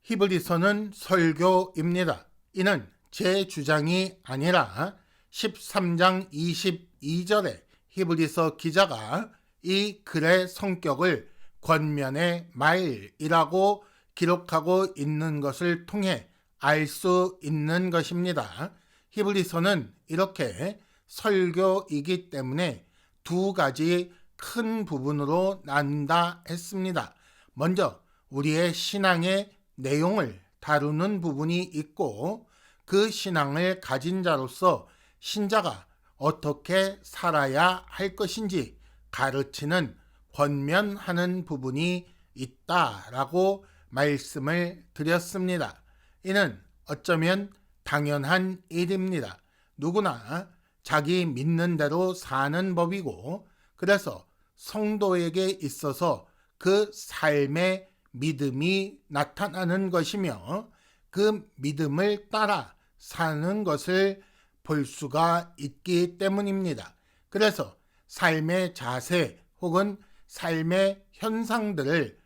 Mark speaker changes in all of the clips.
Speaker 1: 히브리서는 설교입니다. 이는 제 주장이 아니라 13장 22절에 히브리서 기자가 이 글의 성격을 권면의 말이라고 기록하고 있는 것을 통해 알 수 있는 것입니다. 히브리서는 이렇게 설교이기 때문에 두 가지 큰 부분으로 나눈다 했습니다. 먼저 우리의 신앙의 내용을 다루는 부분이 있고, 그 신앙을 가진 자로서 신자가 어떻게 살아야 할 것인지 가르치는 권면하는 부분이 있다라고 말씀을 드렸습니다. 이는 어쩌면 당연한 일입니다. 누구나 자기 믿는 대로 사는 법이고, 그래서 성도에게 있어서 그 삶의 믿음이 나타나는 것이며, 그 믿음을 따라 사는 것을 볼 수가 있기 때문입니다. 그래서 삶의 자세 혹은 삶의 현상들을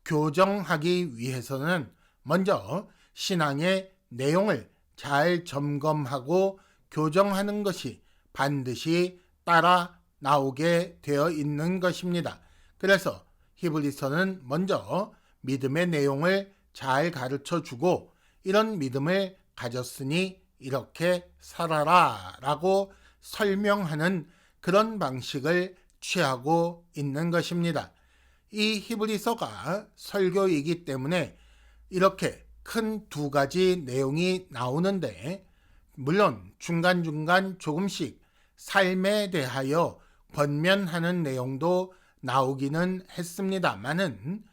Speaker 1: 교정하기 위해서는 먼저 신앙의 내용을 잘 점검하고 교정하는 것이 반드시 따라 나오게 되어 있는 것입니다. 그래서 히브리서는 먼저 믿음의 내용을 잘 가르쳐 주고, 이런 믿음을 가졌으니 이렇게 살아라 라고 설명하는 그런 방식을 취하고 있는 것입니다. 이 히브리서가 설교이기 때문에 이렇게 큰 두 가지 내용이 나오는데, 물론 중간중간 조금씩 삶에 대하여 권면하는 내용도 나오기는 했습니다만은,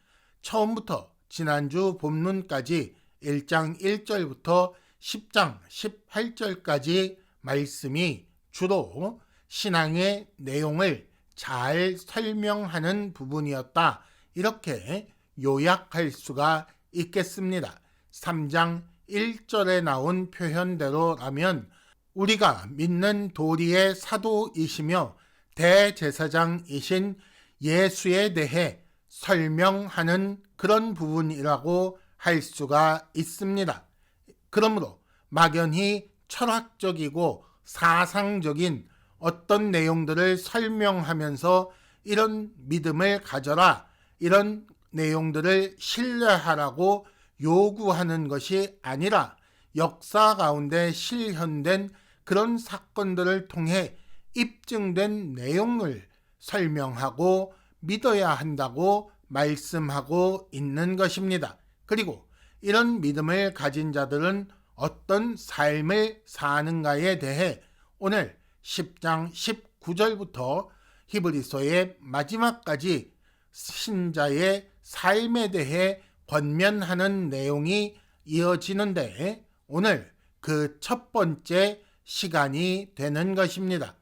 Speaker 1: 처음부터 지난주 본문까지 1장 1절부터 10장 18절까지 말씀이 주로 신앙의 내용을 잘 설명하는 부분이었다, 이렇게 요약할 수가 있겠습니다. 3장 1절에 나온 표현대로라면 우리가 믿는 도리의 사도이시며 대제사장이신 예수에 대해 설명하는 그런 부분이라고 할 수가 있습니다. 그러므로 막연히 철학적이고 사상적인 어떤 내용들을 설명하면서 이런 믿음을 가져라, 이런 내용들을 신뢰하라고 요구하는 것이 아니라, 역사 가운데 실현된 그런 사건들을 통해 입증된 내용을 설명하고 믿어야 한다고 말씀하고 있는 것입니다. 그리고 이런 믿음을 가진 자들은 어떤 삶을 사는가에 대해 오늘 10장 19절부터 히브리서의 마지막까지 신자의 삶에 대해 권면하는 내용이 이어지는데, 오늘 그 첫 번째 시간이 되는 것입니다.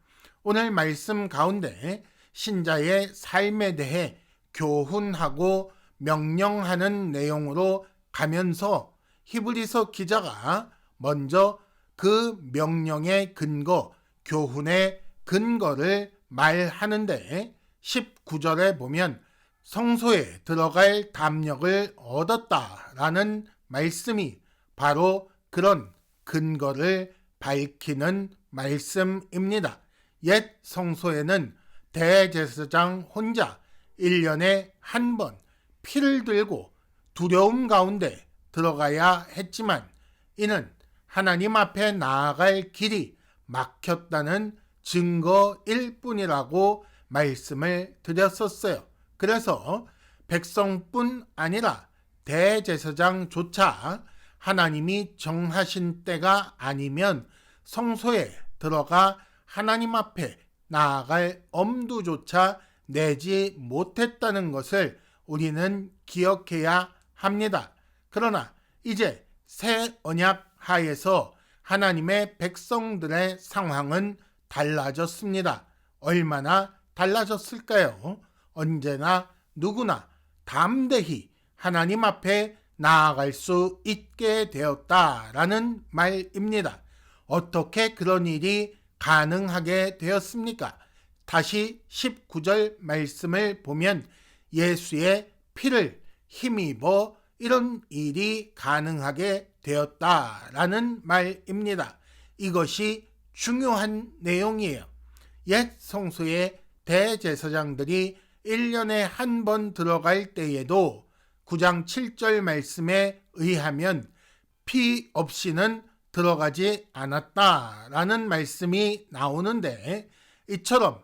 Speaker 1: 오늘 말씀 가운데 신자의 삶에 대해 교훈하고 명령하는 내용으로 가면서 히브리서 기자가 먼저 그 명령의 근거, 교훈의 근거를 말하는데, 19절에 보면 성소에 들어갈 담력을 얻었다라는 말씀이 바로 그런 근거를 밝히는 말씀입니다. 옛 성소에는 대제사장 혼자 1년에 한 번 피를 들고 두려움 가운데 들어가야 했지만, 이는 하나님 앞에 나아갈 길이 막혔다는 증거일 뿐이라고 말씀을 드렸었어요. 그래서 백성뿐 아니라 대제사장조차 하나님이 정하신 때가 아니면 성소에 들어가 하나님 앞에 나아갈 엄두조차 내지 못했다는 것을 우리는 기억해야 합니다. 그러나 이제 새 언약 하에서 하나님의 백성들의 상황은 달라졌습니다. 얼마나 달라졌을까요? 언제나 누구나 담대히 하나님 앞에 나아갈 수 있게 되었다라는 말입니다. 어떻게 그런 일이 가능하게 되었습니까? 다시 19절 말씀을 보면 예수의 피를 힘입어 이런 일이 가능하게 되었다라는 말입니다. 이것이 중요한 내용이에요. 옛 성소에 대제사장들이 1년에 한 번 들어갈 때에도 9장 7절 말씀에 의하면 피 없이는 들어가지 않았다라는 말씀이 나오는데, 이처럼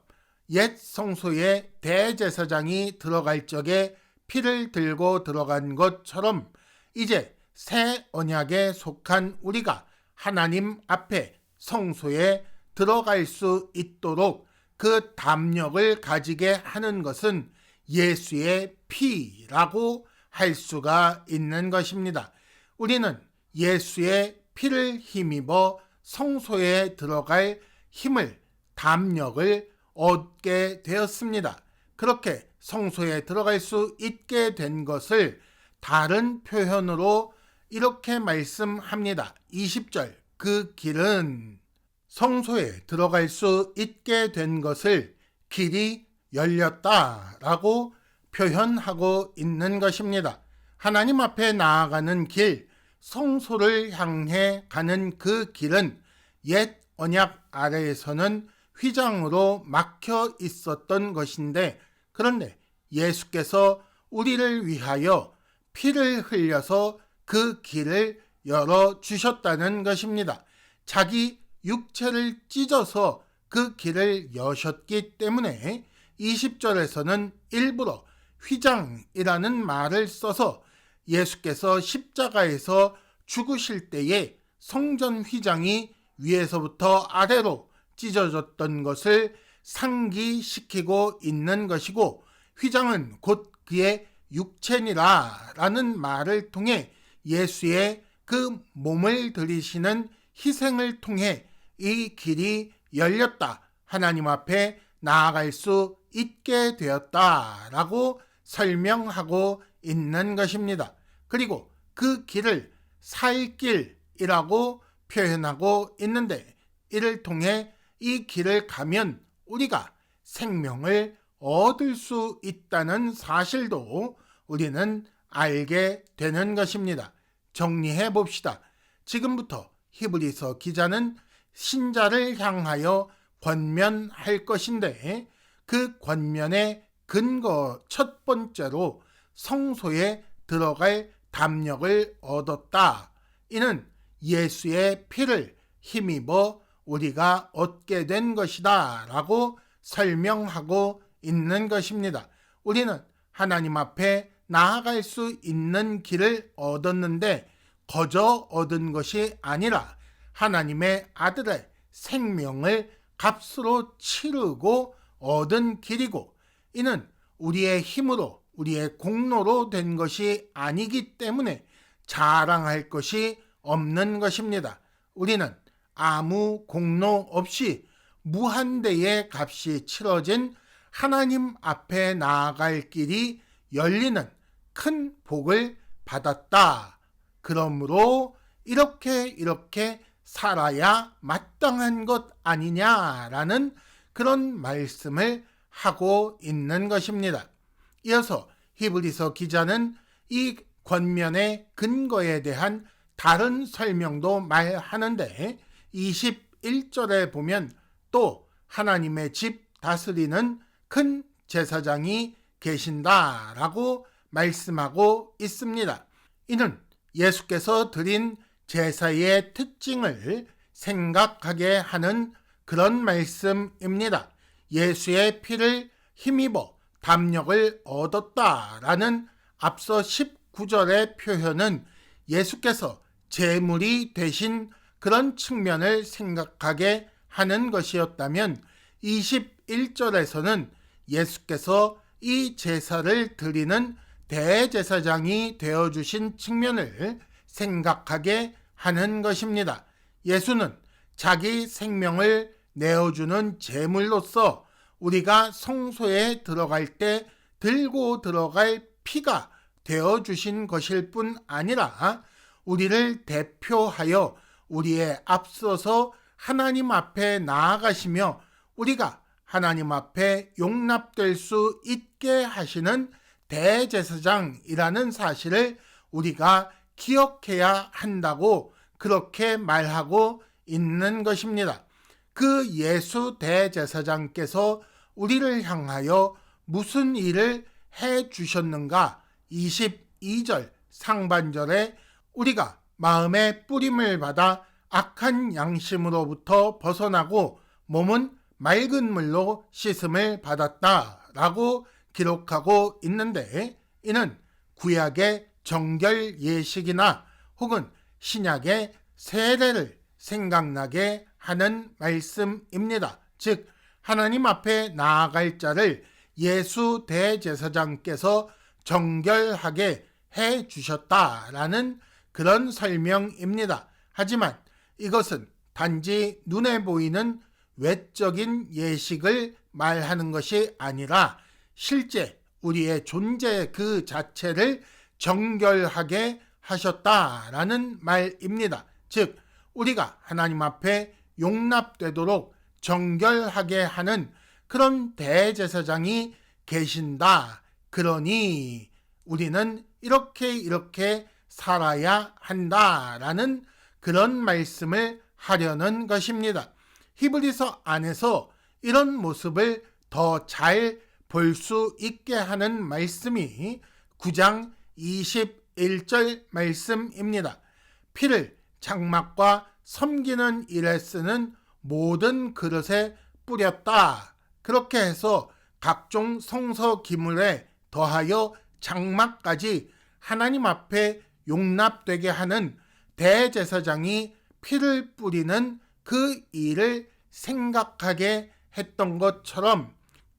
Speaker 1: 옛 성소에 대제사장이 들어갈 적에 피를 들고 들어간 것처럼 이제 새 언약에 속한 우리가 하나님 앞에 성소에 들어갈 수 있도록 그 담력을 가지게 하는 것은 예수의 피라고 할 수가 있는 것입니다. 우리는 예수의 피를 힘입어 성소에 들어갈 힘을, 담력을 얻게 되었습니다. 그렇게 성소에 들어갈 수 있게 된 것을 다른 표현으로 이렇게 말씀합니다. 20절, 그 길은 성소에 들어갈 수 있게 된 것을 길이 열렸다라고 표현하고 있는 것입니다. 하나님 앞에 나아가는 길, 성소를 향해 가는 그 길은 옛 언약 아래에서는 휘장으로 막혀 있었던 것인데, 그런데 예수께서 우리를 위하여 피를 흘려서 그 길을 열어주셨다는 것입니다. 자기 육체를 찢어서 그 길을 여셨기 때문에 20절에서는 일부러 휘장이라는 말을 써서 예수께서 십자가에서 죽으실 때에 성전 휘장이 위에서부터 아래로 찢어졌던 것을 상기시키고 있는 것이고, 휘장은 곧 그의 육체니라 라는 말을 통해 예수의 그 몸을 들이시는 희생을 통해 이 길이 열렸다, 하나님 앞에 나아갈 수 있게 되었다 라고 설명하고 있는 것입니다. 그리고 그 길을 살 길이라고 표현하고 있는데, 이를 통해 이 길을 가면 우리가 생명을 얻을 수 있다는 사실도 우리는 알게 되는 것입니다. 정리해 봅시다. 지금부터 히브리서 기자는 신자를 향하여 권면할 것인데, 그 권면의 근거 첫 번째로 성소에 들어갈 담력을 얻었다. 이는 예수의 피를 힘입어 우리가 얻게 된 것이다 라고 설명하고 있는 것입니다. 우리는 하나님 앞에 나아갈 수 있는 길을 얻었는데 거저 얻은 것이 아니라 하나님의 아들의 생명을 값으로 치르고 얻은 길이고, 이는 우리의 힘으로, 우리의 공로로 된 것이 아니기 때문에 자랑할 것이 없는 것입니다. 우리는 아무 공로 없이 무한대의 값이 치러진 하나님 앞에 나아갈 길이 열리는 큰 복을 받았다. 그러므로 이렇게 살아야 마땅한 것 아니냐라는 그런 말씀을 하고 있는 것입니다. 이어서 히브리서 기자는 이 권면의 근거에 대한 다른 설명도 말하는데, 21절에 보면 또 하나님의 집 다스리는 큰 제사장이 계신다라고 말씀하고 있습니다. 이는 예수께서 드린 제사의 특징을 생각하게 하는 그런 말씀입니다. 예수의 피를 힘입어 담력을 얻었다라는 앞서 19절의 표현은 예수께서 제물이 되신 그런 측면을 생각하게 하는 것이었다면, 21절에서는 예수께서 이 제사를 드리는 대제사장이 되어주신 측면을 생각하게 하는 것입니다. 예수는 자기 생명을 내어주는 제물로서 우리가 성소에 들어갈 때 들고 들어갈 피가 되어주신 것일 뿐 아니라 우리를 대표하여 우리의 앞서서 하나님 앞에 나아가시며 우리가 하나님 앞에 용납될 수 있게 하시는 대제사장이라는 사실을 우리가 기억해야 한다고 그렇게 말하고 있는 것입니다. 그 예수 대제사장께서 우리를 향하여 무슨 일을 해 주셨는가? 22절 상반절에 우리가 마음의 뿌림을 받아 악한 양심으로부터 벗어나고 몸은 맑은 물로 씻음을 받았다라고 기록하고 있는데, 이는 구약의 정결 예식이나 혹은 신약의 세례를 생각나게 하는 말씀입니다. 즉 하나님 앞에 나아갈 자를 예수 대제사장께서 정결하게 해 주셨다라는 그런 설명입니다. 하지만 이것은 단지 눈에 보이는 외적인 예식을 말하는 것이 아니라 실제 우리의 존재 그 자체를 정결하게 하셨다라는 말입니다. 즉 우리가 하나님 앞에 용납되도록 정결하게 하는 그런 대제사장이 계신다. 그러니 우리는 이렇게 살아야 한다라는 그런 말씀을 하려는 것입니다. 히브리서 안에서 이런 모습을 더 잘 볼 수 있게 하는 말씀이 9장 21절 말씀입니다. 피를 장막과 섬기는 일에 쓰는 모든 그릇에 뿌렸다. 그렇게 해서 각종 성서 기물에 더하여 장막까지 하나님 앞에 용납되게 하는 대제사장이 피를 뿌리는 그 일을 생각하게 했던 것처럼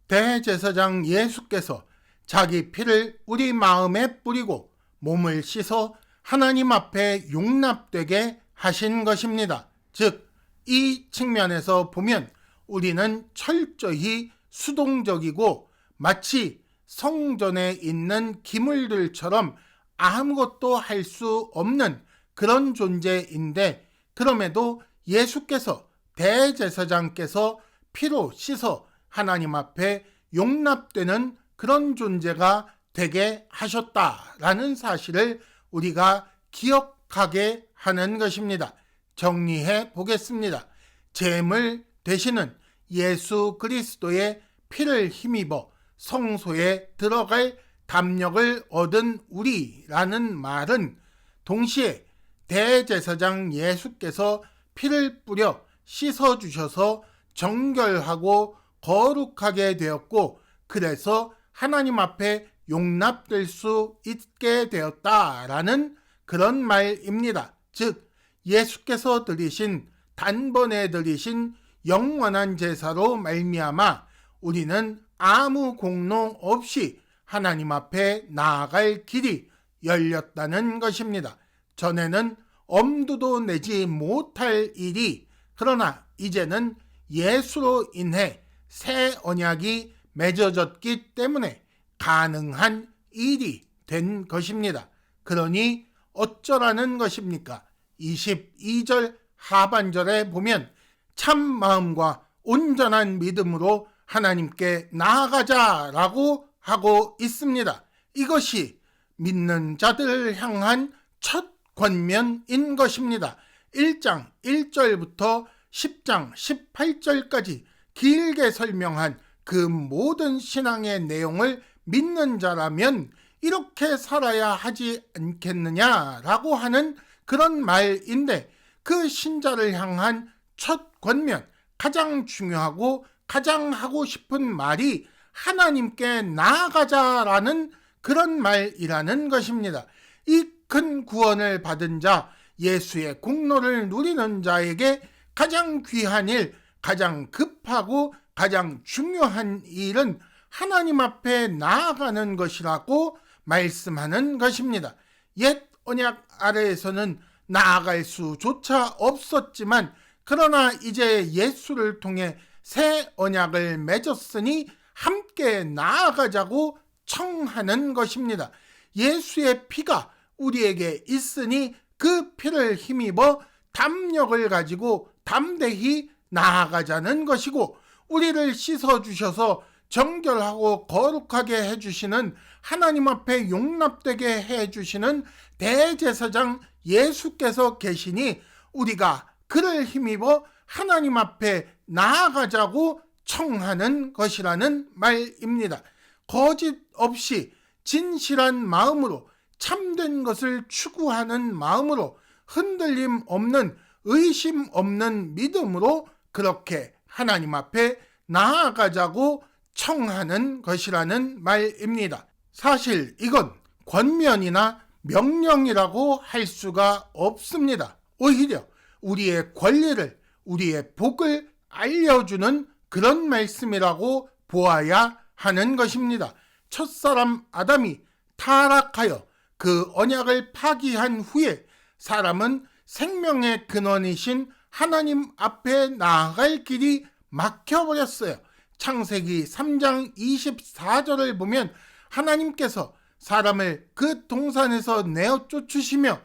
Speaker 1: 대제사장 예수께서 자기 피를 우리 마음에 뿌리고 몸을 씻어 하나님 앞에 용납되게 하신 것입니다. 즉 이 측면에서 보면 우리는 철저히 수동적이고 마치 성전에 있는 기물들처럼 아무것도 할 수 없는 그런 존재인데, 그럼에도 예수께서 대제사장께서 피로 씻어 하나님 앞에 용납되는 그런 존재가 되게 하셨다라는 사실을 우리가 기억하게 하는 것입니다. 정리해 보겠습니다. 제물 되시는 예수 그리스도의 피를 힘입어 성소에 들어갈 담력을 얻은 우리라는 말은 동시에 대제사장 예수께서 피를 뿌려 씻어주셔서 정결하고 거룩하게 되었고, 그래서 하나님 앞에 용납될 수 있게 되었다라는 그런 말입니다. 즉 예수께서 드리신 단번에 드리신 영원한 제사로 말미암아 우리는 아무 공로 없이 하나님 앞에 나아갈 길이 열렸다는 것입니다. 전에는 엄두도 내지 못할 일이, 그러나 이제는 예수로 인해 새 언약이 맺어졌기 때문에 가능한 일이 된 것입니다. 그러니 어쩌라는 것입니까? 22절 하반절에 보면 참 마음과 온전한 믿음으로 하나님께 나아가자라고 하고 있습니다. 이것이 믿는 자들을 향한 첫 권면인 것입니다. 1장 1절부터 10장 18절까지 길게 설명한 그 모든 신앙의 내용을 믿는 자라면 이렇게 살아야 하지 않겠느냐라고 하는 그런 말인데, 그 신자를 향한 첫 권면, 가장 중요하고 가장 하고 싶은 말이 하나님께 나아가자라는 그런 말이라는 것입니다. 이 큰 구원을 받은 자, 예수의 공로를 누리는 자에게 가장 귀한 일, 가장 급하고 가장 중요한 일은 하나님 앞에 나아가는 것이라고 말씀하는 것입니다. 옛 언약 아래에서는 나아갈 수조차 없었지만, 그러나 이제 예수를 통해 새 언약을 맺었으니 함께 나아가자고 청하는 것입니다. 예수의 피가 우리에게 있으니 그 피를 힘입어 담력을 가지고 담대히 나아가자는 것이고, 우리를 씻어주셔서 정결하고 거룩하게 해주시는, 하나님 앞에 용납되게 해주시는 대제사장 예수께서 계시니 우리가 그를 힘입어 하나님 앞에 나아가자고 청하는 것이라는 말입니다. 거짓 없이 진실한 마음으로, 참된 것을 추구하는 마음으로, 흔들림 없는, 의심 없는 믿음으로 그렇게 하나님 앞에 나아가자고 청하는 것이라는 말입니다. 사실 이건 권면이나 명령이라고 할 수가 없습니다. 오히려 우리의 권리를, 우리의 복을 알려주는 그런 말씀이라고 보아야 하는 것입니다. 첫사람 아담이 타락하여 그 언약을 파기한 후에 사람은 생명의 근원이신 하나님 앞에 나아갈 길이 막혀버렸어요. 창세기 3장 24절을 보면 하나님께서 사람을 그 동산에서 내어 쫓으시며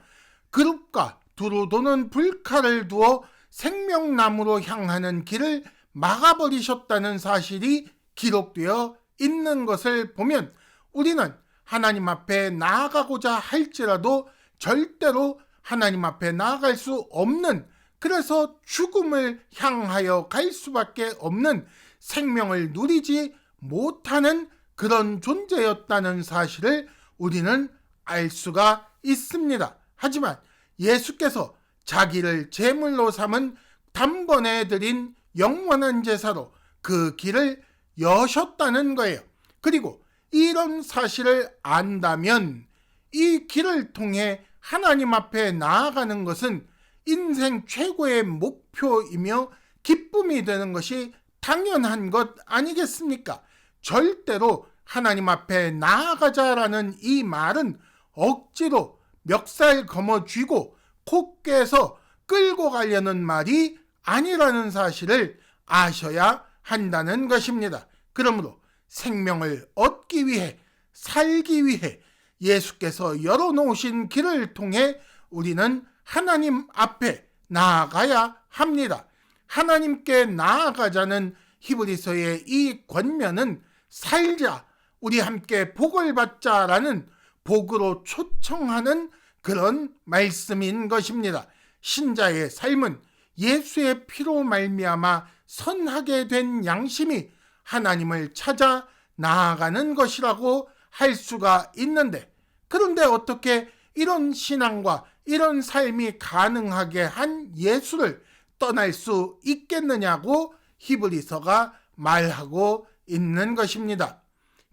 Speaker 1: 그룹과 두루 도는 불칼을 두어 생명나무로 향하는 길을 막아버리셨다는 사실이 기록되어 있는 것을 보면 우리는 하나님 앞에 나아가고자 할지라도 절대로 하나님 앞에 나아갈 수 없는, 그래서 죽음을 향하여 갈 수밖에 없는, 생명을 누리지 못하는 그런 존재였다는 사실을 우리는 알 수가 있습니다. 하지만 예수께서 자기를 제물로 삼은 단번에 드린 영원한 제사로 그 길을 여셨다는 거예요. 그리고 이런 사실을 안다면 이 길을 통해 하나님 앞에 나아가는 것은 인생 최고의 목표이며 기쁨이 되는 것이 당연한 것 아니겠습니까? 절대로 하나님 앞에 나아가자라는 이 말은 억지로 멱살 거머쥐고 코 깨서 끌고 가려는 말이 아니라는 사실을 아셔야 한다는 것입니다. 그러므로 생명을 얻기 위해, 살기 위해 예수께서 열어놓으신 길을 통해 우리는 하나님 앞에 나아가야 합니다. 하나님께 나아가자는 히브리서의 이 권면은 살자, 우리 함께 복을 받자라는, 복으로 초청하는 그런 말씀인 것입니다. 신자의 삶은 예수의 피로 말미암아 선하게 된 양심이 하나님을 찾아 나아가는 것이라고 할 수가 있는데, 그런데 어떻게 이런 신앙과 이런 삶이 가능하게 한 예수를 떠날 수 있겠느냐고 히브리서가 말하고 있는 것입니다.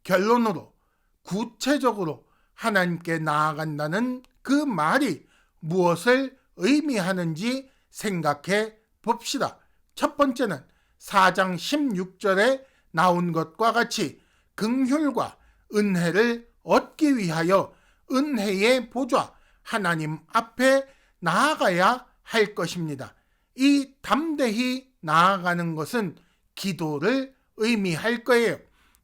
Speaker 1: 결론으로 구체적으로 하나님께 나아간다는 그 말이 무엇을 의미하는지 생각해 봅시다. 첫 번째는 4장 16절에 나온 것과 같이 긍휼과 은혜를 얻기 위하여 은혜의 보좌 하나님 앞에 나아가야 할 것입니다. 이 담대히 나아가는 것은 기도를 의미할 거예요.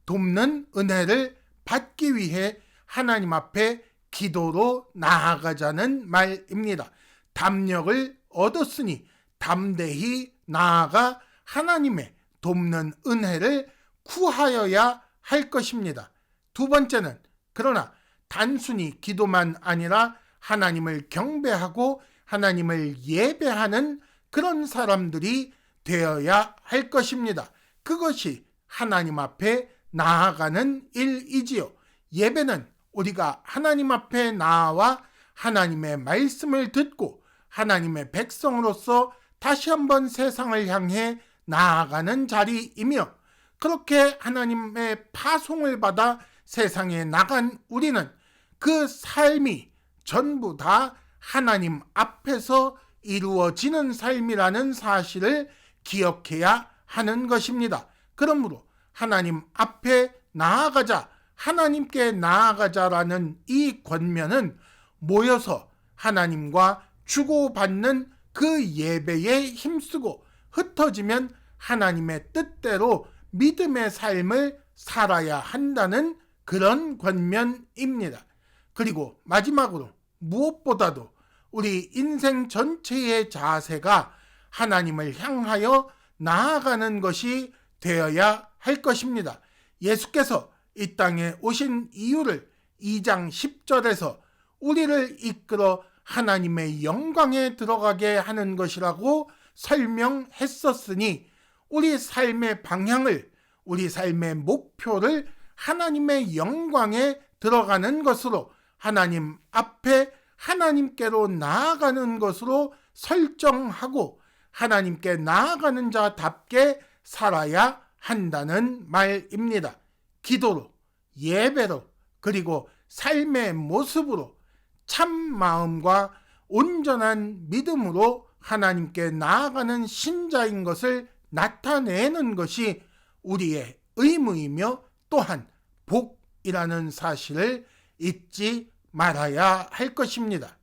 Speaker 1: 돕는 은혜를 받기 위해 하나님 앞에 기도로 나아가자는 말입니다. 담력을 얻었으니 담대히 나아가 하나님의 돕는 은혜를 구하여야 할 것입니다. 두 번째는 그러나 단순히 기도만 아니라 하나님을 경배하고 하나님을 예배하는 그런 사람들이 되어야 할 것입니다. 그것이 하나님 앞에 나아가는 일이지요. 예배는 우리가 하나님 앞에 나아와 하나님의 말씀을 듣고 하나님의 백성으로서 다시 한번 세상을 향해 나아가는 자리이며, 그렇게 하나님의 파송을 받아 세상에 나간 우리는 그 삶이 전부 다 하나님 앞에서 이루어지는 삶이라는 사실을 기억해야 하는 것입니다. 그러므로 하나님 앞에 나아가자, 하나님께 나아가자라는 이 권면은 모여서 하나님과 주고받는 그 예배에 힘쓰고 흩어지면 하나님의 뜻대로 믿음의 삶을 살아야 한다는 그런 권면입니다. 그리고 마지막으로 무엇보다도 우리 인생 전체의 자세가 하나님을 향하여 나아가는 것이 되어야 할 것입니다. 예수께서 이 땅에 오신 이유를 2장 10절에서 우리를 이끌어 하나님의 영광에 들어가게 하는 것이라고 설명했었으니 우리 삶의 방향을, 우리 삶의 목표를 하나님의 영광에 들어가는 것으로, 하나님 앞에 하나님께로 나아가는 것으로 설정하고 하나님께 나아가는 자답게 살아야 한다는 말입니다. 기도로, 예배로, 그리고 삶의 모습으로 참 마음과 온전한 믿음으로 하나님께 나아가는 신자인 것을 나타내는 것이 우리의 의무이며 또한 복이라는 사실을 잊지 말아야 할 것입니다.